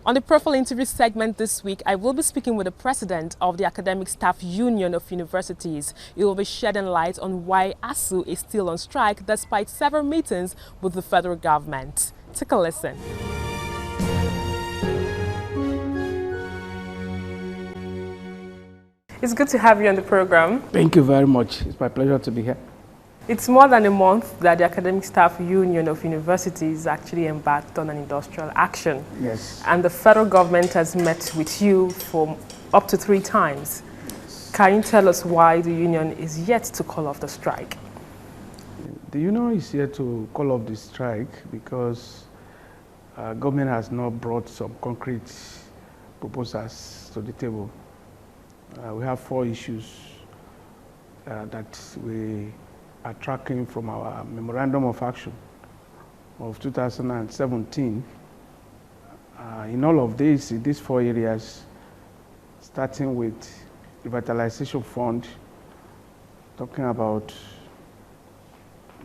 On the Profile Interview segment this week, I will be speaking with the president of the Academic Staff Union of Universities. He will be shedding light on why ASUU is still on strike despite several meetings with the federal government. Take a listen. It's good to have you on the program. Thank you very much. It's my pleasure to be here. It's more than a month that the Academic Staff Union of Universities actually embarked on an industrial action. Yes. And the federal government has met with you for up to 3 times. Yes. Can you tell us why the union is yet to call off the strike? The union is here to call off the strike because government has not brought some concrete proposals to the table. We have 4 issues that we are tracking from our Memorandum of Action of 2017. In all of these, in these 4 areas, starting with Revitalization Fund, talking about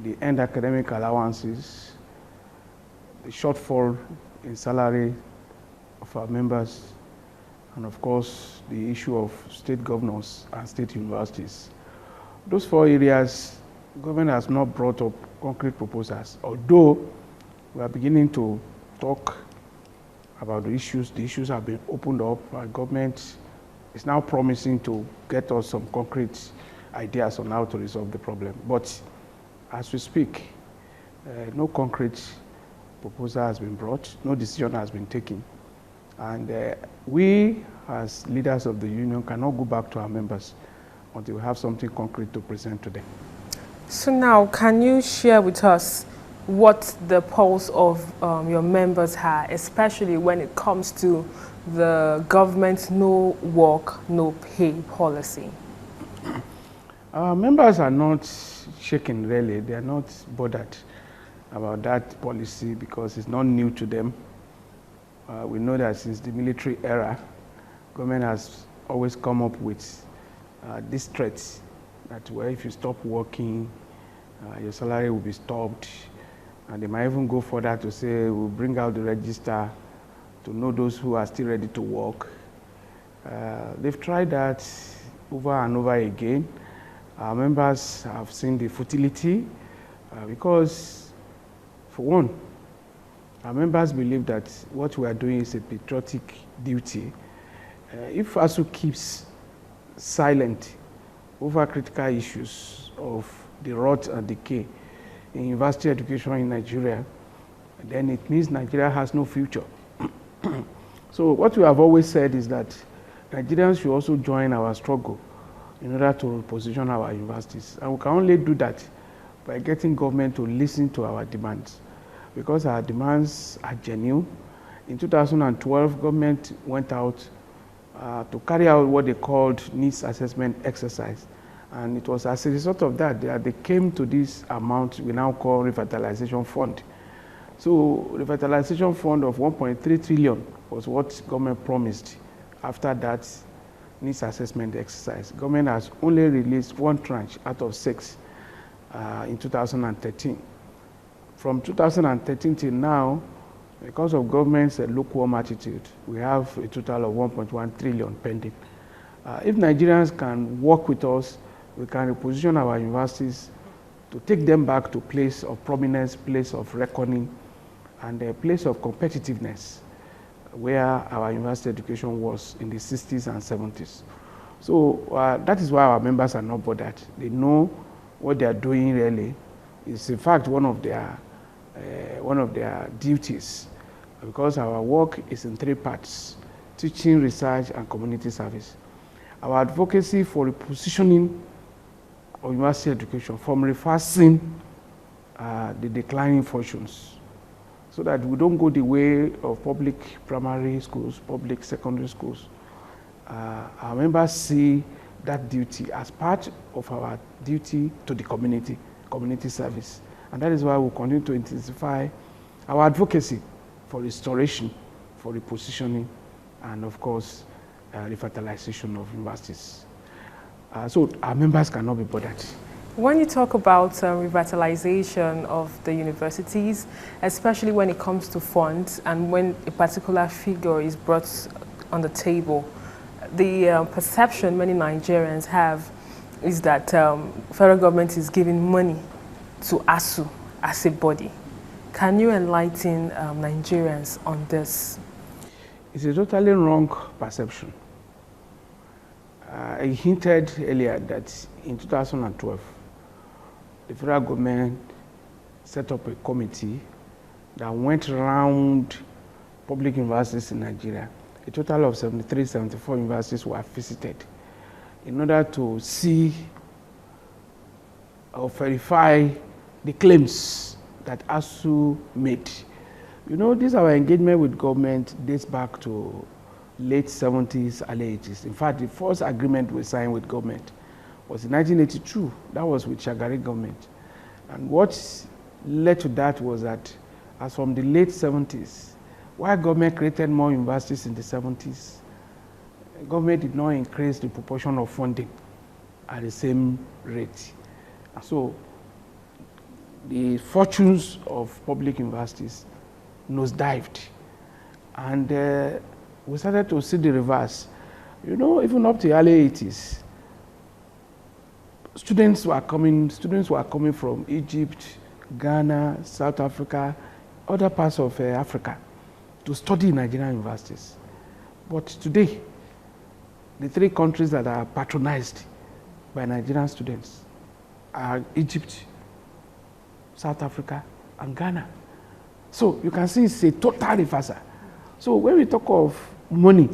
the end academic allowances, the shortfall in salary of our members, and of course, the issue of state governors and state universities. Those 4 areas, government has not brought up concrete proposals, although we are beginning to talk about the issues. The issues have been opened up, and government is now promising to get us some concrete ideas on how to resolve the problem. But as we speak, no concrete proposal has been brought, no decision has been taken. And we, as leaders of the union, cannot go back to our members until we have something concrete to present to them. So now, can you share with us what the pulse of your members are, especially when it comes to the government's no work, no pay policy? Our members are not shaken, really. They are not bothered about that policy because it's not new to them. We know that since the military era, government has always come up with these threats that well, if you stop working, your salary will be stopped. And they might even go further to say, we'll bring out the register to know those who are still ready to work. They've tried that over and over again. Our members have seen the futility because, for one, our members believe that what we are doing is a patriotic duty. If ASUU keeps silent over critical issues of the rot and decay in university education in Nigeria, then it means Nigeria has no future. So what we have always said is that Nigerians should also join our struggle in order to reposition our universities. And we can only do that by getting government to listen to our demands, because our demands are genuine. In 2012, government went out to carry out what they called needs assessment exercise. And it was as a result of that they came to this amount we now call Revitalization Fund. So Revitalization Fund of 1.3 trillion was what government promised after that needs assessment exercise. Government has only released 1 tranche out of 6 in 2013. From 2013 till now, because of government's lukewarm attitude, we have a total of 1.1 trillion pending. If Nigerians can work with us, we can reposition our universities to take them back to place of prominence, place of reckoning, and a place of competitiveness where our university education was in the 60s and 70s. So that is why our members are not bothered. They know what they are doing really is in fact one of their duties, because our work is in 3 parts: teaching, research, and community service. Our advocacy for repositioning of university education from reversing the declining fortunes, so that we don't go the way of public primary schools, public secondary schools. Our members see that duty as part of our duty to the community service. And that is why we continue to intensify our advocacy for restoration, for repositioning, and of course, revitalization of universities. So our members cannot be bothered. When you talk about revitalization of the universities, especially when it comes to funds and when a particular figure is brought on the table, the perception many Nigerians have is that federal government is giving money to ASUU as a body. Can you enlighten Nigerians on this? It's a totally wrong perception. I hinted earlier that in 2012, the federal government set up a committee that went around public universities in Nigeria. A total of 73, 74 universities were visited in order to see or verify the claims that ASUU made. You know, this our engagement with government dates back to late 70s, early 80s. In fact, the first agreement we signed with government was in 1982. That was with Shagari government. And what led to that was that as from the late 70s, while government created more universities in the 70s, government did not increase the proportion of funding at the same rate. So the fortunes of public universities nosedived. And we started to see the reverse. You know, even up to the early 80s, students were coming from Egypt, Ghana, South Africa, other parts of Africa to study in Nigerian universities. But today, the three countries that are patronized by Nigerian students are Egypt, South Africa, and Ghana. So you can see it's a total reversal. So when we talk of money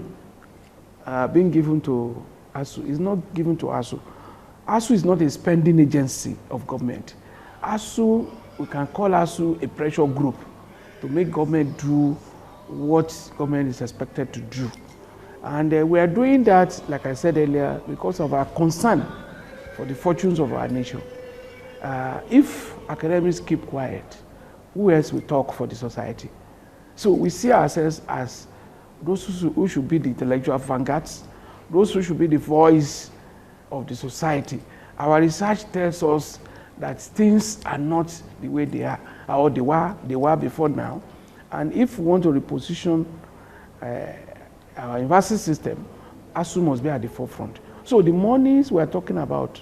being given to ASUU, it's not given to ASUU. ASUU is not a spending agency of government. ASUU, we can call ASUU a pressure group to make government do what government is expected to do. And we are doing that, like I said earlier, because of our concern for the fortunes of our nation. If academics keep quiet, who else will talk for the society? So we see ourselves as those who should be the intellectual vanguards, those who should be the voice of the society. Our research tells us that things are not the way they are, or they were before now. And if we want to reposition our university system, ASUU must be at the forefront. So the monies we're talking about,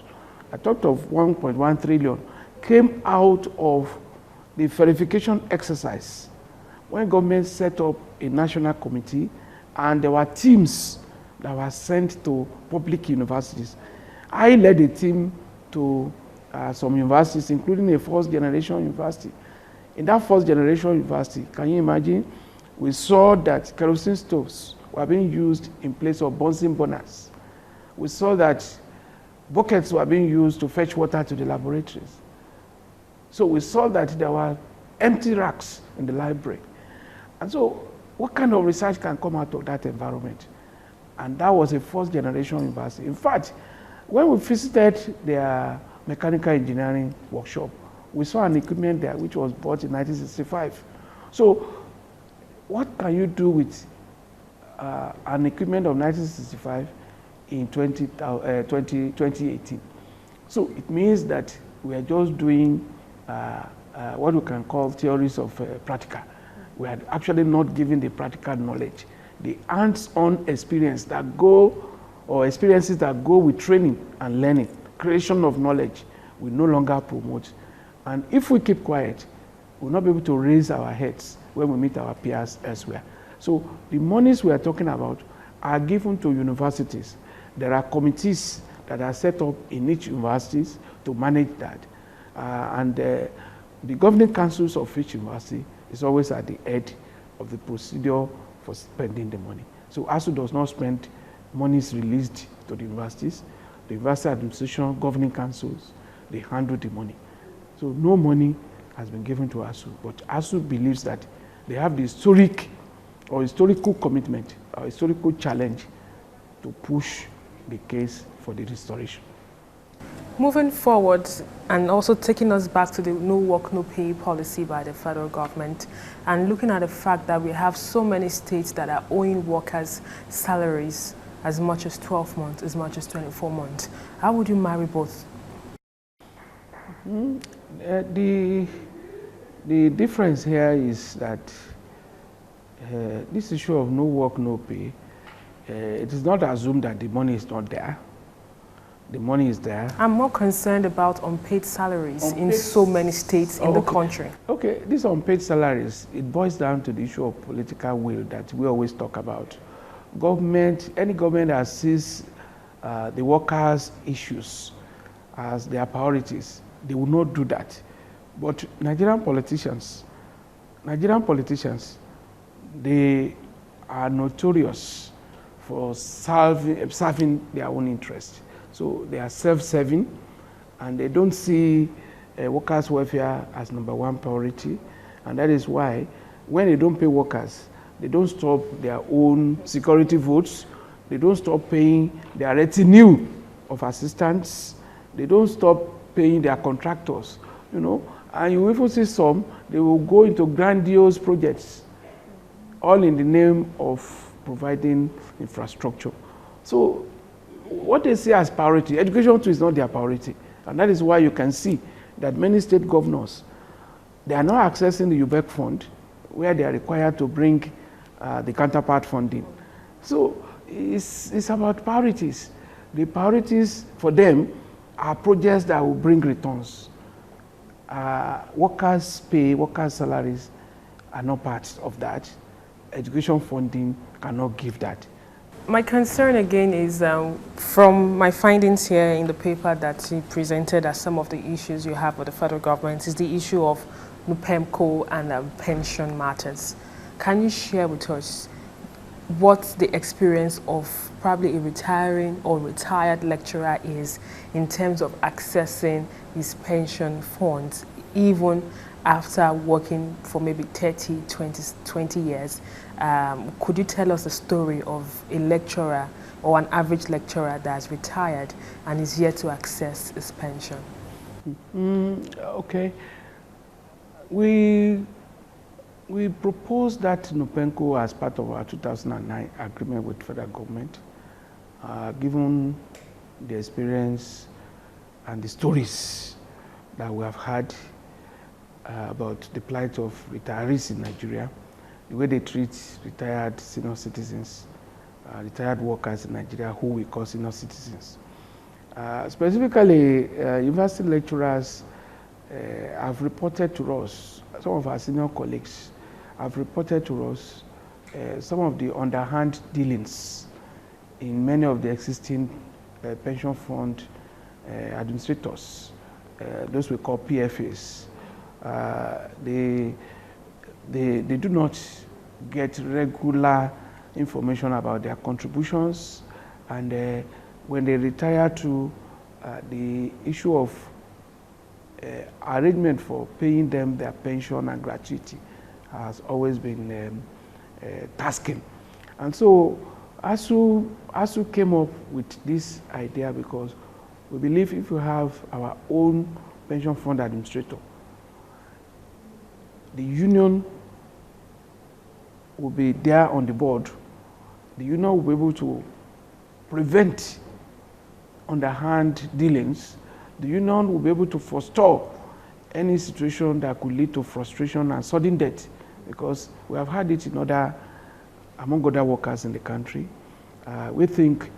I talked of 1.1 trillion, came out of the verification exercise when government set up a national committee and there were teams that were sent to public universities. I led a team to some universities, including a first generation university. In that first generation university, can you imagine, we saw that kerosene stoves were being used in place of Bunsen burners. We saw that buckets were being used to fetch water to the laboratories. So we saw that there were empty racks in the library. And so what kind of research can come out of that environment? And that was a first generation university. In fact, when we visited their mechanical engineering workshop, we saw an equipment there which was bought in 1965. So what can you do with an equipment of 1965 in 2018? So it means that we are just doing what we can call theories of practical. We are actually not giving the practical knowledge. The hands-on experience that go, or experiences that go with training and learning, creation of knowledge, we no longer promote. And if we keep quiet, we'll not be able to raise our heads when we meet our peers elsewhere. So the monies we are talking about are given to universities. There are committees that are set up in each university to manage that. The governing councils of each university is always at the head of the procedure for spending the money. So ASUU does not spend monies released to the universities. The university administration, governing councils, they handle the money. So no money has been given to ASUU, but ASUU believes that they have the historical commitment, or historical challenge to push the case for the restoration. Moving forward, and also taking us back to the no work, no pay policy by the federal government, and looking at the fact that we have so many states that are owing workers salaries as much as 12 months, as much as 24 months. How would you marry both? The difference here is that this issue of no work, no pay, it is not assumed that the money is not there. The money is there. I'm more concerned about unpaid salaries in so many states in the country. Okay, these unpaid salaries, it boils down to the issue of political will that we always talk about. Any government that sees the workers' issues as their priorities, they will not do that. But Nigerian politicians, they are notorious for serving their own interest. So they are self-serving, and they don't see workers' welfare as #1 priority. And that is why when they don't pay workers, they don't stop their own security votes, they don't stop paying their retinue of assistants, they don't stop paying their contractors, you know. And you even see some, they will go into grandiose projects, all in the name of providing infrastructure. So what they see as priority, education too is not their priority. And that is why you can see that many state governors, they are not accessing the UBEC fund, where they are required to bring the counterpart funding. So it's about priorities. The priorities for them are projects that will bring returns. Workers' pay, workers' salaries are not part of that. Education funding cannot give that. My concern again is from my findings here in the paper that you presented as some of the issues you have with the federal government is the issue of NUPEMCO and pension matters. Can you share with us what the experience of probably a retiring or retired lecturer is in terms of accessing his pension funds, even after working for maybe 30, 20 years? Could you tell us the story of a lecturer or an average lecturer that's retired and is yet to access his pension? Okay. We proposed that NUPEMCO as part of our 2009 agreement with federal government, given the experience and the stories that we have had about the plight of retirees in Nigeria, the way they treat retired senior citizens, retired workers in Nigeria who we call senior citizens. Specifically, university lecturers have reported to us, some of our senior colleagues have reported to us some of the underhand dealings in many of the existing pension fund administrators, those we call PFAs. They do not get regular information about their contributions, and when they retire to the issue of arrangement for paying them their pension and gratuity has always been tasking. And so ASUU came up with this idea because we believe if we have our own pension fund administrator, the union will be there on the board. The union will be able to prevent underhand dealings. The union will be able to forestall any situation that could lead to frustration and sudden death, because we have had it among other workers in the country. We think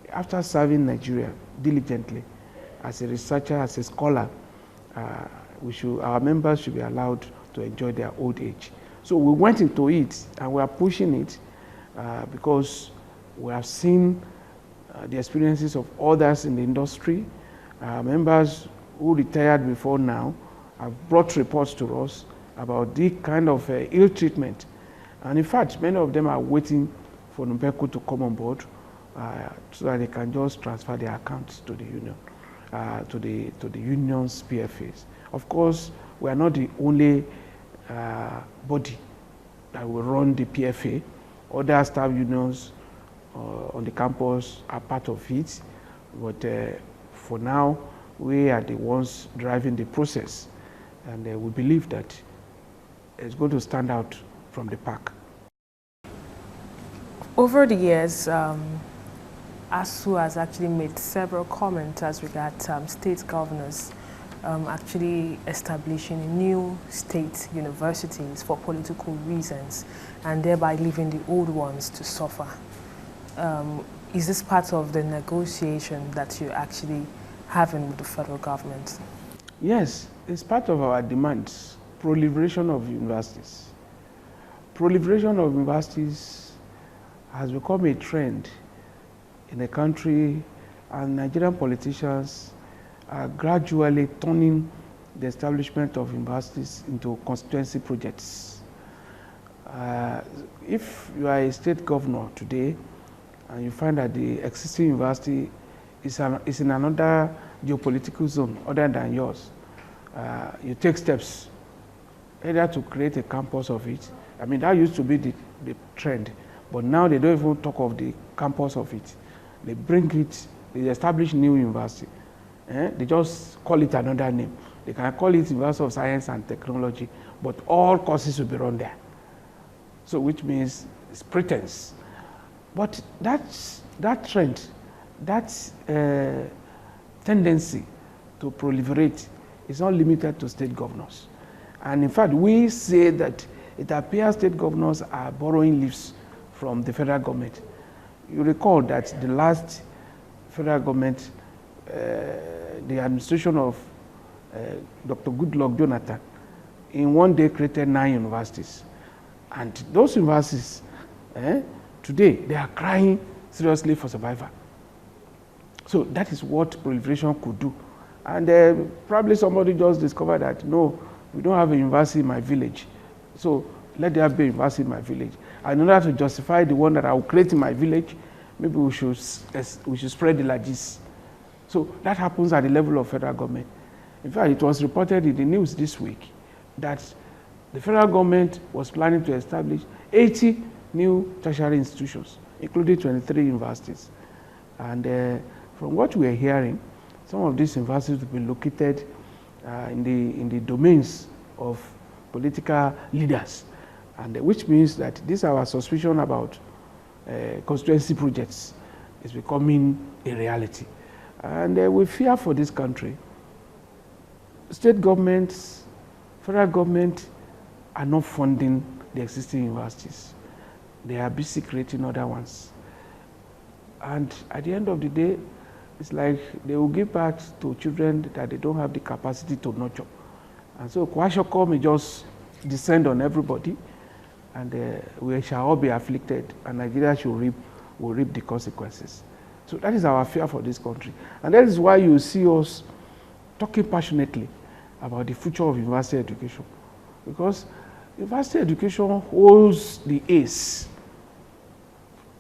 after serving Nigeria diligently as a researcher, as a scholar, our members should be allowed to enjoy their old age. So we went into it and we are pushing it because we have seen the experiences of others in the industry. Members who retired before now have brought reports to us about the kind of ill treatment. And in fact, many of them are waiting for NUPEMCO to come on board so that they can just transfer their accounts to the union, to the union's PFAs. Of course, we are not the only body that will run the PFA. Other staff unions on the campus are part of it, but for now, we are the ones driving the process, and we believe that it's going to stand out from the pack. Over the years, ASUU has actually made several comments as regards state governors actually establishing new state universities for political reasons and thereby leaving the old ones to suffer. Is this part of the negotiation that you're actually having with the federal government? Yes, it's part of our demands. Proliferation of universities. Proliferation of universities has become a trend in the country, and Nigerian politicians are gradually turning the establishment of universities into constituency projects. If you are a state governor today and you find that the existing university is in another geopolitical zone other than yours, you take steps either to create a campus of it. I mean, that used to be the trend, but now they don't even talk of the campus of it. They bring it, they establish new university. They just call it another name. They can call it University of Science and Technology, but all courses will be run there. So which means it's pretense. But that trend, that tendency to proliferate is not limited to state governors. And in fact, we say that it appears state governors are borrowing leaves from the federal government. You recall that the last federal government, the administration of Dr. Goodluck Jonathan, in one day created 9 universities. And those universities, today, they are crying seriously for survival. So that is what proliferation could do. And probably somebody just discovered that, no, we don't have a university in my village. So let there be a university in my village. And in order to justify the one that I will create in my village, maybe we should spread the largesse. So that happens at the level of federal government. In fact, it was reported in the news this week that the federal government was planning to establish 80 new tertiary institutions, including 23 universities. And from what we are hearing, some of these universities will be located in the domains of political leaders, and which means that this our suspicion about constituency projects is becoming a reality. And we fear for this country. State governments, federal government are not funding the existing universities. They are busy creating other ones. And at the end of the day, it's like they will give birth to children that they don't have the capacity to nurture. And so kwashiorkor may just descend on everybody, and we shall all be afflicted, and Nigeria will reap the consequences. So that is our fear for this country. And that is why you see us talking passionately about the future of university education. Because university education holds the ace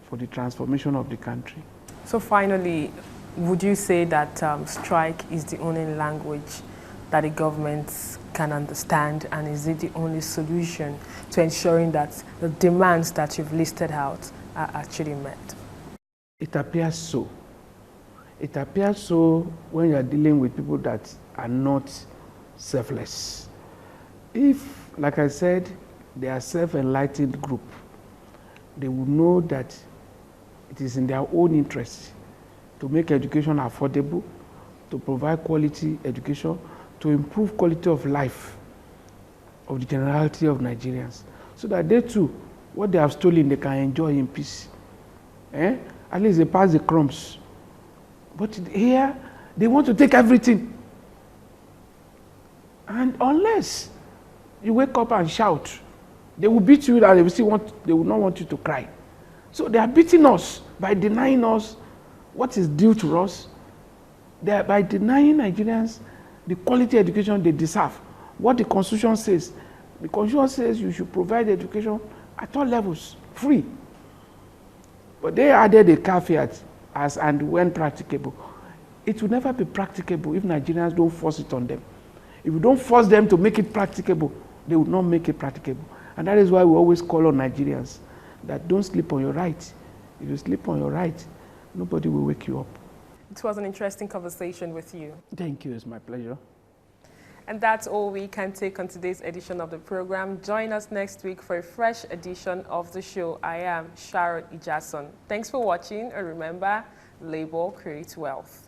for the transformation of the country. So finally, would you say that strike is the only language that the government can understand, and is it the only solution to ensuring that the demands that you've listed out are actually met? It appears so. It appears so when you are dealing with people that are not selfless. If, like I said, they are self-enlightened group, they will know that it is in their own interest to make education affordable, to provide quality education, to improve quality of life of the generality of Nigerians, so that they too, what they have stolen, they can enjoy in peace. At least they pass the crumbs. But here, they want to take everything. And unless you wake up and shout, they will beat you and they will not want you to cry. So they are beating us by denying us what is due to us. They are by denying Nigerians the quality education they deserve. What the Constitution says. The Constitution says you should provide education at all levels, free. But they added a caveat as and when practicable. It will never be practicable if Nigerians don't force it on them. If you don't force them to make it practicable, they will not make it practicable. And that is why we always call on Nigerians that don't sleep on your right. If you sleep on your right, nobody will wake you up. It was an interesting conversation with you. Thank you. It's my pleasure. And that's all we can take on today's edition of the program. Join us next week for a fresh edition of the show. I am Sharon Ijason. Thanks for watching, and remember, labor creates wealth.